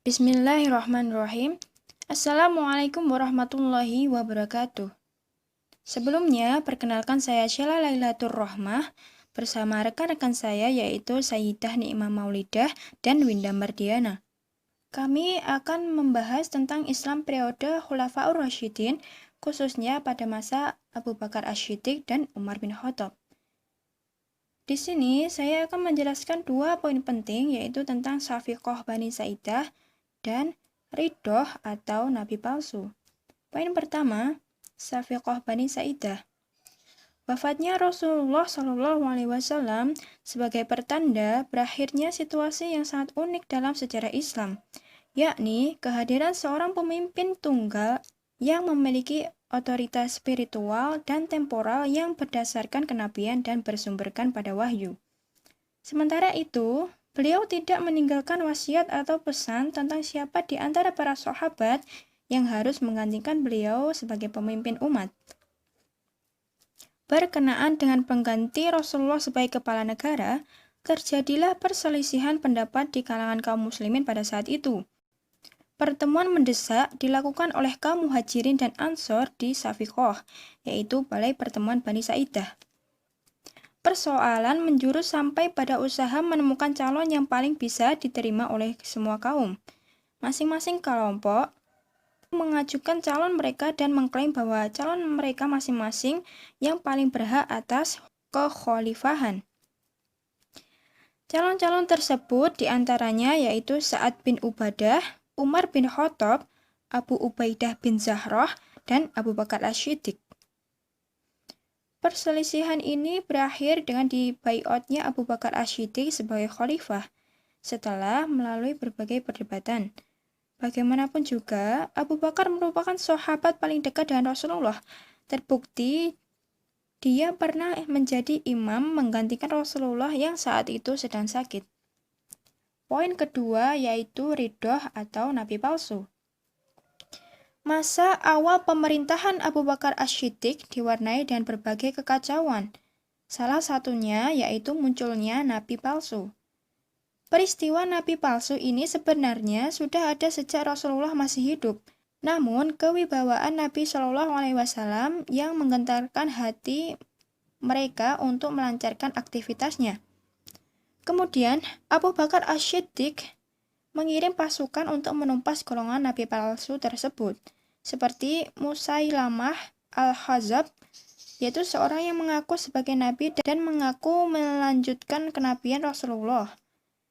Bismillahirrahmanirrahim. Assalamualaikum warahmatullahi wabarakatuh. Sebelumnya, perkenalkan saya Sheila Lailatul Rohmah bersama rekan-rekan saya yaitu Sayyidah Ni'mah Maulidah dan Winda Mardiana. Kami akan membahas tentang Islam periode Khulafaur Rasyidin, khususnya pada masa Abu Bakar As-Siddiq dan Umar bin Khattab. Di sini saya akan menjelaskan dua poin penting yaitu tentang Syafiqah Bani Sa'idah dan Ridhoh atau Nabi palsu. Poin pertama, Syafiqah Bani Sa'idah. Wafatnya Rasulullah SAW sebagai pertanda berakhirnya situasi yang sangat unik dalam sejarah Islam, yakni kehadiran seorang pemimpin tunggal yang memiliki otoritas spiritual dan temporal yang berdasarkan kenabian dan bersumberkan pada wahyu. Sementara itu, beliau tidak meninggalkan wasiat atau pesan tentang siapa di antara para sahabat yang harus menggantikan beliau sebagai pemimpin umat. Berkenaan dengan pengganti Rasulullah sebagai kepala negara, terjadilah perselisihan pendapat di kalangan kaum muslimin pada saat itu. Pertemuan mendesak dilakukan oleh kaum muhajirin dan ansor di Syafiqah, yaitu Balai Pertemuan Bani Sa'idah. Persoalan menjurus sampai pada usaha menemukan calon yang paling bisa diterima oleh semua kaum. Masing-masing kelompok mengajukan calon mereka dan mengklaim bahwa calon mereka masing-masing yang paling berhak atas kekhalifahan. Calon-calon tersebut diantaranya yaitu Sa'ad bin Ubadah, Umar bin Khattab, Abu Ubaidah bin Zahrah, dan Abu Bakar As-Siddiq. Perselisihan ini berakhir dengan dibaiatnya Abu Bakar As-Siddiq sebagai khalifah setelah melalui berbagai perdebatan. Bagaimanapun juga, Abu Bakar merupakan sahabat paling dekat dengan Rasulullah. Terbukti dia pernah menjadi imam menggantikan Rasulullah yang saat itu sedang sakit. Poin kedua yaitu Ridhoh atau Nabi palsu. Masa awal pemerintahan Abu Bakar As-Siddiq diwarnai dengan berbagai kekacauan. Salah satunya yaitu munculnya Nabi palsu. Peristiwa Nabi palsu ini sebenarnya sudah ada sejak Rasulullah masih hidup. Namun, kewibawaan Nabi SAW yang menggentarkan hati mereka untuk melancarkan aktivitasnya. Kemudian, Abu Bakar As-Siddiq mengirim pasukan untuk menumpas golongan Nabi palsu tersebut, seperti Musailamah al-Khazzab, yaitu seorang yang mengaku sebagai nabi dan mengaku melanjutkan kenabian Rasulullah.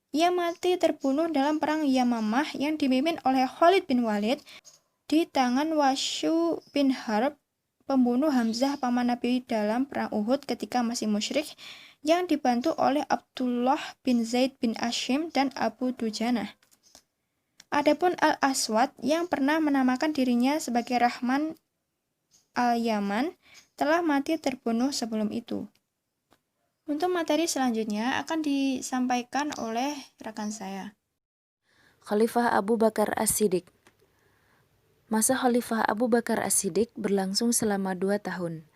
Ia mati terbunuh dalam perang Yamamah yang dipimpin oleh Khalid bin Walid di tangan Wasyu bin Harb, pembunuh Hamzah paman Nabi dalam perang Uhud ketika masih musyrik, yang dibantu oleh Abdullah bin Zaid bin Ashim dan Abu Dujanah. Adapun Al-Aswad yang pernah menamakan dirinya sebagai Rahman al-Yaman telah mati terbunuh sebelum itu. Untuk materi selanjutnya akan disampaikan oleh rekan saya. Khalifah Abu Bakar As-Siddiq. Masa Khalifah Abu Bakar As-Siddiq berlangsung selama 2 tahun.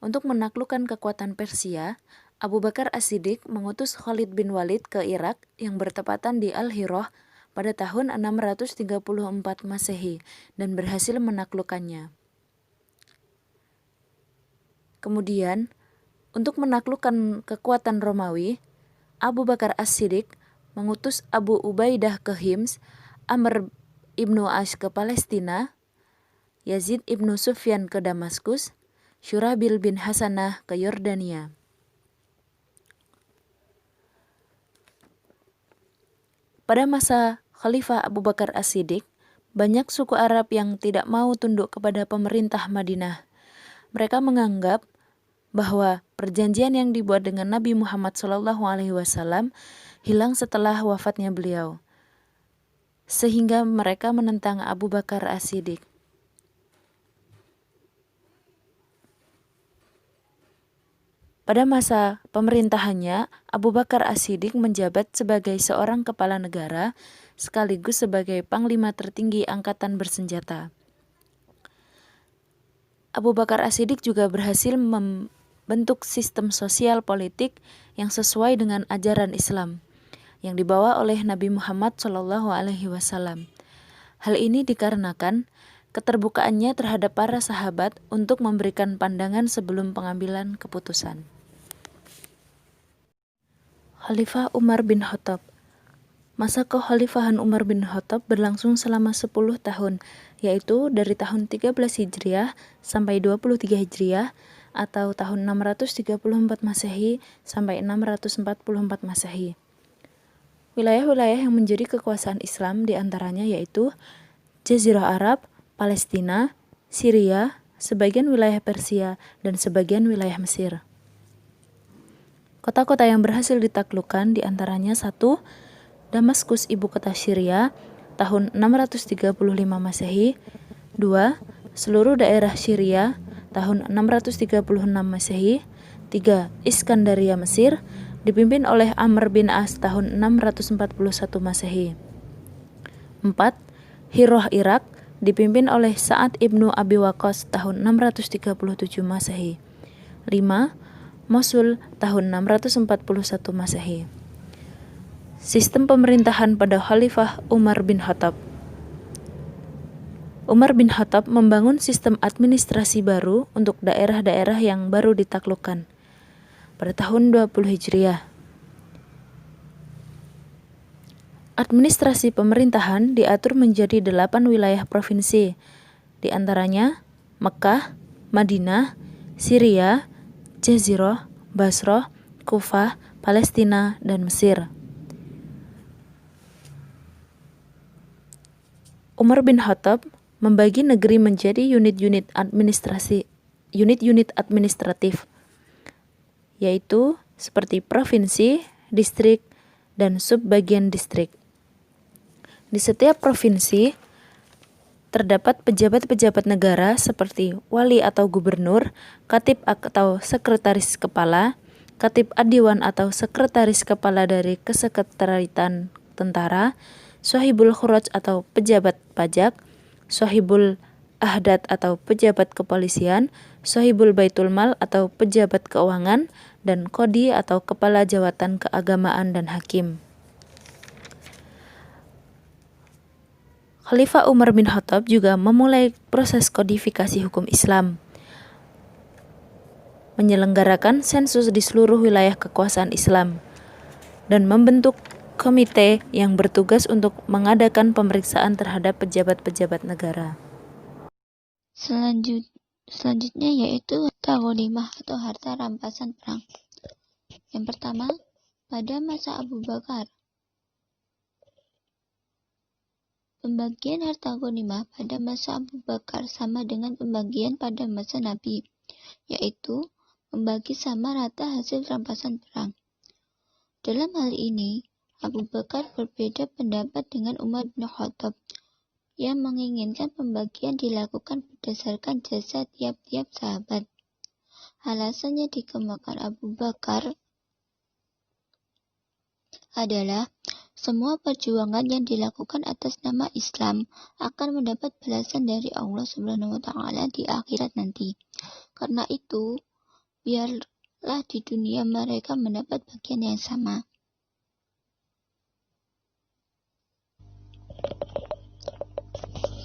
Untuk menaklukkan kekuatan Persia, Abu Bakar As-Siddiq mengutus Khalid bin Walid ke Irak yang bertepatan di Al-Hirah pada tahun 634 Masehi dan berhasil menaklukkannya. Kemudian, untuk menaklukkan kekuatan Romawi, Abu Bakar As-Siddiq mengutus Abu Ubaidah ke Hims, Amr ibnu As ke Palestina, Yazid ibnu Sufyan ke Damaskus, Syurabil bin Hasanah ke Yordania. Pada masa Khalifah Abu Bakar As-Siddiq, banyak suku Arab yang tidak mau tunduk kepada pemerintah Madinah. Mereka menganggap bahwa perjanjian yang dibuat dengan Nabi Muhammad SAW hilang setelah wafatnya beliau, sehingga mereka menentang Abu Bakar As-Siddiq. Pada masa pemerintahannya, Abu Bakar As-Siddiq menjabat sebagai seorang kepala negara sekaligus sebagai panglima tertinggi angkatan bersenjata. Abu Bakar As-Siddiq juga berhasil bentuk sistem sosial politik yang sesuai dengan ajaran Islam yang dibawa oleh Nabi Muhammad SAW. Hal ini dikarenakan keterbukaannya terhadap para sahabat untuk memberikan pandangan sebelum pengambilan keputusan. Khalifah Umar bin Khattab. Masa kekhalifahan Umar bin Khattab berlangsung selama 10 tahun, yaitu dari tahun 13 Hijriah sampai 23 Hijriah atau tahun 634 Masehi sampai 644 Masehi. Wilayah-wilayah yang menjadi kekuasaan Islam diantaranya yaitu Jazirah Arab, Palestina, Syria, sebagian wilayah Persia, dan sebagian wilayah Mesir. Kota-kota yang berhasil ditaklukkan diantaranya 1. Damaskus, ibu kota Syria, tahun 635 Masehi. 2. Seluruh daerah Syria, tahun 636 Masehi. 3. Iskandaria, Mesir, dipimpin oleh Amr bin As tahun 641 Masehi. 4. Hiroh, Irak, dipimpin oleh Sa'ad ibnu Abi Waqqas tahun 637 Masehi. 5. Mosul tahun 641 Masehi. Sistem pemerintahan pada Khalifah Umar bin Khattab. Umar bin Khattab membangun sistem administrasi baru untuk daerah-daerah yang baru ditaklukkan pada tahun 20 Hijriah. Administrasi pemerintahan diatur menjadi 8 wilayah provinsi, di antaranya Mekah, Madinah, Syria, Jazirah, Basrah, Kufah, Palestina, dan Mesir. Umar bin Khattab membagi negeri menjadi unit-unit administratif, yaitu seperti provinsi, distrik, dan subbagian distrik. Di setiap provinsi terdapat pejabat-pejabat negara seperti wali atau gubernur, katib atau sekretaris kepala, katib adiwan atau sekretaris kepala dari kesekretariatan tentara, sohibul khuraj atau pejabat pajak, sohibul ahdat atau pejabat kepolisian, sohibul baitul mal atau pejabat keuangan, dan kodi atau kepala jawatan keagamaan dan hakim. Khalifah Umar bin Khattab juga memulai proses kodifikasi hukum Islam, menyelenggarakan sensus di seluruh wilayah kekuasaan Islam, dan membentuk komite yang bertugas untuk mengadakan pemeriksaan terhadap pejabat-pejabat negara. Selanjutnya yaitu harta ghanimah atau harta rampasan perang. Yang pertama, pada masa Abu Bakar. Pembagian harta ghanimah pada masa Abu Bakar sama dengan pembagian pada masa Nabi, yaitu membagi sama rata hasil rampasan perang. Dalam hal ini, Abu Bakar berbeda pendapat dengan Umar bin Khattab yang menginginkan pembagian dilakukan berdasarkan jasa tiap-tiap sahabat. Alasannya dikemukakan Abu Bakar adalah semua perjuangan yang dilakukan atas nama Islam akan mendapat balasan dari Allah Subhanahu wa taala di akhirat nanti. Karena itu, biarlah di dunia mereka mendapat bagian yang sama.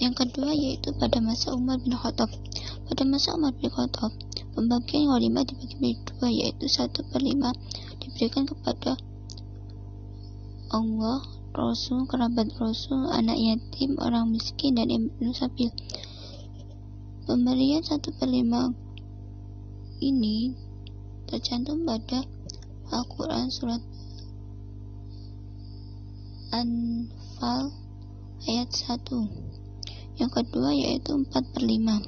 Yang kedua yaitu pada masa Umar bin Khattab. Pada masa Umar bin Khattab, pembagian ghanimah dibagi menjadi dua, yaitu 1/5 diberikan kepada Allah, Rasul, kerabat Rasul, anak yatim, orang miskin, dan ibnu sabil. Pemberian 1/5 ini tercantum pada Al-Quran surat Anfal ayat 1. Yang kedua yaitu 4/5.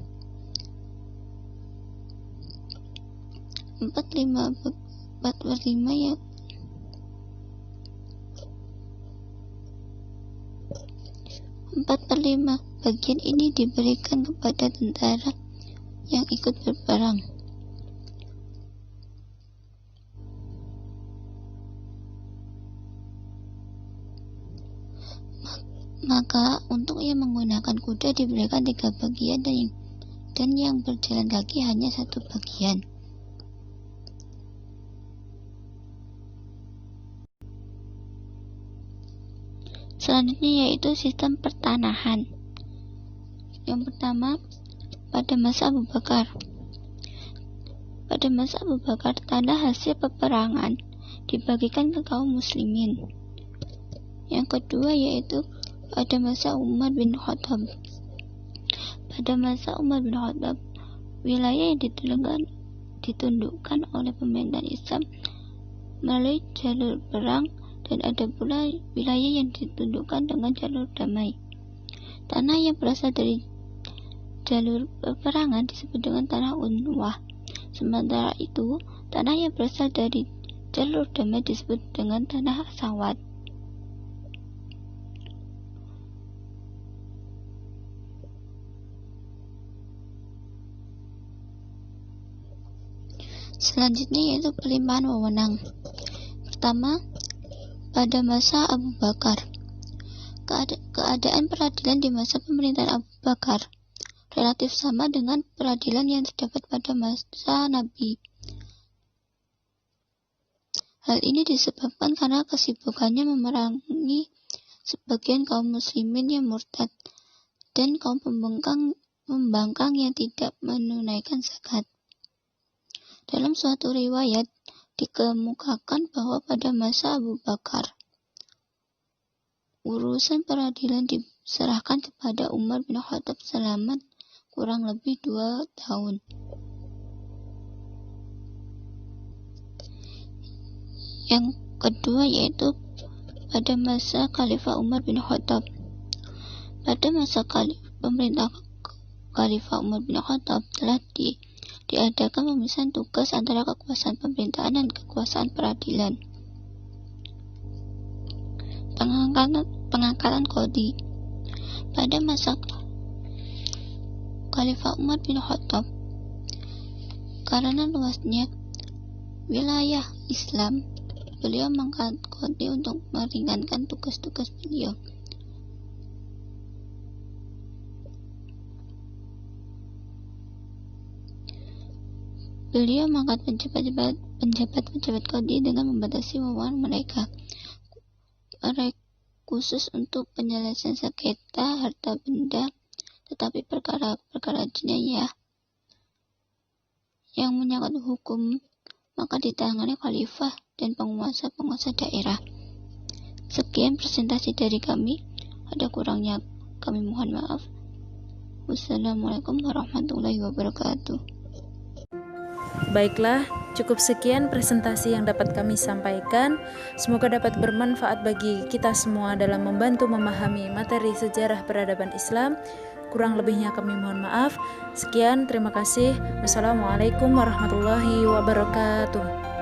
4/5 ya 4/5 bagian ini diberikan kepada tentara yang ikut berperang. Maka untuk yang menggunakan kuda diberikan 3 bagian dan yang berjalan kaki hanya 1 bagian. Selanjutnya yaitu sistem pertanahan. Yang pertama, pada masa Abu Bakar. Pada masa Abu Bakar, tanah hasil peperangan dibagikan ke kaum muslimin. Yang kedua yaitu pada masa Umar bin Khattab. Pada masa Umar bin Khattab, wilayah yang ditundukkan oleh pemerintahan Islam melalui jalur perang, dan ada pula wilayah yang ditundukkan dengan jalur damai. Tanah yang berasal dari jalur peperangan disebut dengan tanah unwah. Sementara itu, tanah yang berasal dari jalur damai disebut dengan tanah sawat. Selanjutnya yaitu pelimpahan wewenang. Pertama, pada masa Abu Bakar. Keadaan peradilan di masa pemerintahan Abu Bakar relatif sama dengan peradilan yang terdapat pada masa Nabi. Hal ini disebabkan karena kesibukannya memerangi sebagian kaum muslimin yang murtad dan kaum pembangkang yang tidak menunaikan zakat. Dalam suatu riwayat dikemukakan bahwa pada masa Abu Bakar, urusan peradilan diserahkan kepada Umar bin Khattab selama kurang lebih 2 tahun. Yang kedua yaitu pada masa Khalifah Umar bin Khattab. Pada masa pemerintah Khalifah Umar bin Khattab telah diadakan pemisahan tugas antara kekuasaan pemerintahan dan kekuasaan peradilan. Pengangkatan qadhi. Pada masa Khalifah Umar bin Khattab, karena luasnya wilayah Islam, beliau mengangkat qadhi untuk meringankan tugas-tugas beliau. Beliau mengangkat penjabat qadhi dengan membatasi wewenang mereka khusus untuk penyelesaian sengketa harta benda, tetapi perkara jinayah yang menyangkut hukum maka ditangani khalifah dan penguasa daerah. Sekian presentasi dari kami. Ada kurangnya kami mohon maaf. Wassalamualaikum warahmatullahi wabarakatuh. Baiklah, cukup sekian presentasi yang dapat kami sampaikan. Semoga dapat bermanfaat bagi kita semua dalam membantu memahami materi sejarah peradaban Islam. Kurang lebihnya kami mohon maaf. Sekian, terima kasih. Wassalamualaikum warahmatullahi wabarakatuh.